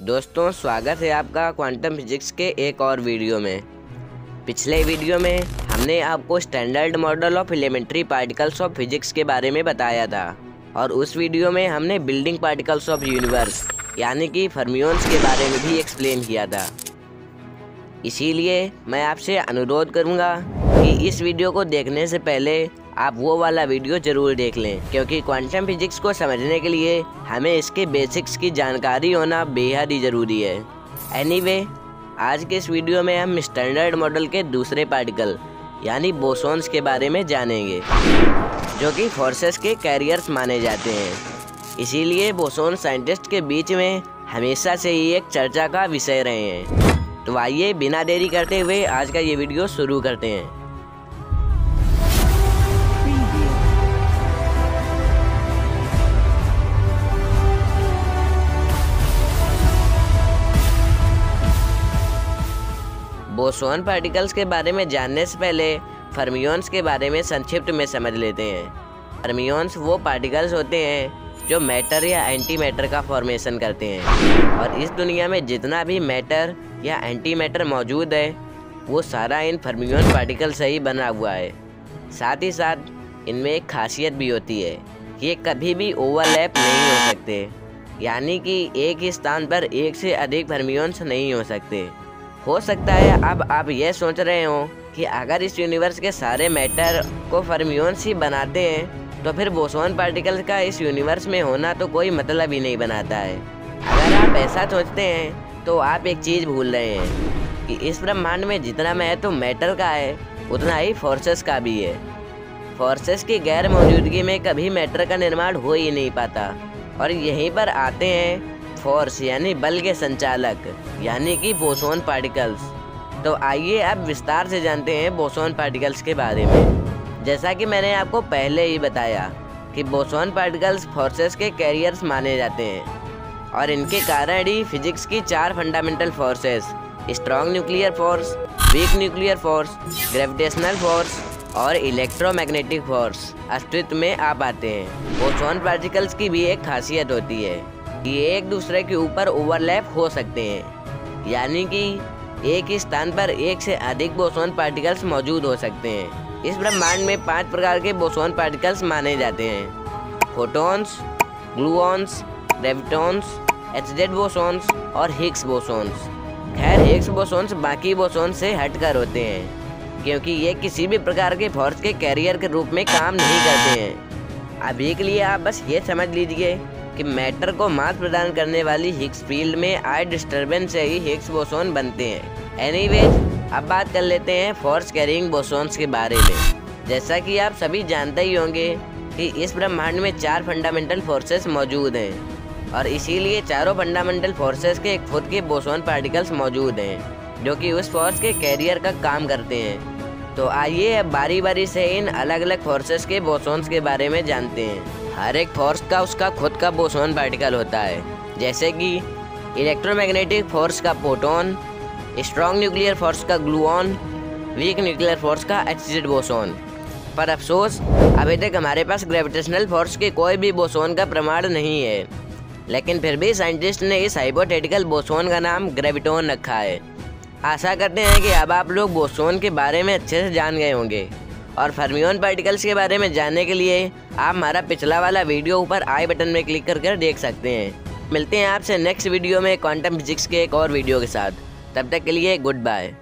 दोस्तों, स्वागत है आपका क्वांटम फिजिक्स के एक और वीडियो में। पिछले वीडियो में हमने आपको standard model of elementary particles of physics के बारे में बताया था और उस वीडियो में हमने बिल्डिंग पार्टिकल्स ऑफ यूनिवर्स यानी कि फर्मियोन्स के बारे में भी एक्सप्लेन किया था। इसीलिए मैं आपसे अनुरोध करूंगा कि इस वीडियो को देखने से पहले आप वो वाला वीडियो ज़रूर देख लें, क्योंकि क्वांटम फिजिक्स को समझने के लिए हमें इसके बेसिक्स की जानकारी होना बेहद ही ज़रूरी है। एनीवे, आज के इस वीडियो में हम स्टैंडर्ड मॉडल के दूसरे पार्टिकल यानी बोसॉन्स के बारे में जानेंगे, जो कि फोर्सेस के कैरियर्स माने जाते हैं। इसीलिए बोसॉन साइंटिस्ट के बीच में हमेशा से ही एक चर्चा का विषय रहे हैं। तो आइए बिना देरी करते हुए आज का ये वीडियो शुरू करते हैं। बोसॉन पार्टिकल्स के बारे में जानने से पहले फर्मियोन्स के बारे में संक्षिप्त में समझ लेते हैं। फर्मियोन्स वो पार्टिकल्स होते हैं जो मैटर या एंटी मैटर का फॉर्मेशन करते हैं, और इस दुनिया में जितना भी मैटर या एंटी मैटर मौजूद है वो सारा इन फर्मियोन पार्टिकल से ही बना हुआ है। साथ ही साथ इनमें एक खासियत भी होती है कि ये कभी भी ओवरलैप नहीं हो सकते, यानी कि एक ही स्थान पर एक से अधिक फर्मियोन्स नहीं हो सकते। हो सकता है अब आप ये सोच रहे हो कि अगर इस यूनिवर्स के सारे मैटर को फर्मियोन्स ही बनाते हैं तो फिर बोसॉन पार्टिकल्स का इस यूनिवर्स में होना तो कोई मतलब ही नहीं बनाता है। अगर आप ऐसा सोचते हैं तो आप एक चीज़ भूल रहे हैं कि इस ब्रह्मांड में जितना महत्व मैटर का है उतना ही फोर्सेस का भी है। फोर्सेस की गैर मौजूदगी में कभी मैटर का निर्माण हो ही नहीं पाता, और यहीं पर आते हैं फोर्स यानी बल के संचालक यानी कि बोसॉन पार्टिकल्स। तो आइए अब विस्तार से जानते हैं बोसॉन पार्टिकल्स के बारे में। जैसा कि मैंने आपको पहले ही बताया कि बोसॉन पार्टिकल्स फोर्सेस के कैरियर्स माने जाते हैं, और इनके कारण ही फिजिक्स की 4 fundamental forces strong nuclear force, weak nuclear force, gravitational force और इलेक्ट्रोमैग्नेटिक फोर्स अस्तित्व में आ पाते हैं। बोसॉन पार्टिकल्स की भी एक खासियत होती है, ये एक दूसरे के ऊपर ओवरलैप हो सकते हैं, यानी कि एक ही स्थान पर एक से अधिक बोसॉन पार्टिकल्स मौजूद हो सकते हैं। इस ब्रह्मांड में 5 प्रकार के बोसॉन पार्टिकल्स माने जाते हैं: फोटॉन्स, ग्लूऑन्स, ग्रेविटॉन्स, एचजेड बोसॉन्स और हिग्स बोसॉन्स। खैर, हिग्स बोसॉन्स बाकी बोसॉन से हटकर होते हैं, क्योंकि ये किसी भी प्रकार के फोर्स के कैरियर के रूप में काम नहीं करते हैं। अभी के लिए आप बस ये समझ लीजिए कि मैटर को मास प्रदान करने वाली हिग्स फील्ड में आए डिस्टर्बेंस से ही हिग्स बोसॉन बनते हैं। एनीवेज, अब बात कर लेते हैं फोर्स कैरिंग बोसॉन्स के बारे में। जैसा कि आप सभी जानते ही होंगे कि इस ब्रह्मांड में 4 फंडामेंटल फोर्सेस मौजूद हैं, और इसीलिए चारों फंडामेंटल फोर्सेस के खुद के बोसॉन पार्टिकल्स मौजूद हैं जो कि उस फोर्स के कैरियर का काम करते हैं। तो आइए अब बारी बारी से इन अलग अलग फोर्सेस के बोसॉन्स के बारे में जानते हैं। हर एक फोर्स का उसका खुद का बोसॉन पार्टिकल होता है, जैसे कि इलेक्ट्रोमैग्नेटिक फोर्स का प्रोटॉन, स्ट्रॉन्ग न्यूक्लियर फोर्स का ग्लूऑन, वीक न्यूक्लियर फोर्स का एचजेड बोसॉन। पर अफसोस, अभी तक हमारे पास ग्रेविटेशनल फोर्स के कोई भी बोसॉन का प्रमाण नहीं है, लेकिन फिर भी साइंटिस्ट ने इस हाइपोथेटिकल बोसॉन का नाम ग्रेविटॉन रखा है। आशा करते हैं कि अब आप लोग बोसॉन के बारे में अच्छे से जान गए होंगे, और फर्मियोन पार्टिकल्स के बारे में जानने के लिए आप हमारा पिछला वाला वीडियो ऊपर आई बटन में क्लिक कर देख सकते हैं। मिलते हैं आपसे नेक्स्ट वीडियो में क्वांटम फिजिक्स के एक और वीडियो के साथ। तब तक के लिए गुड बाय।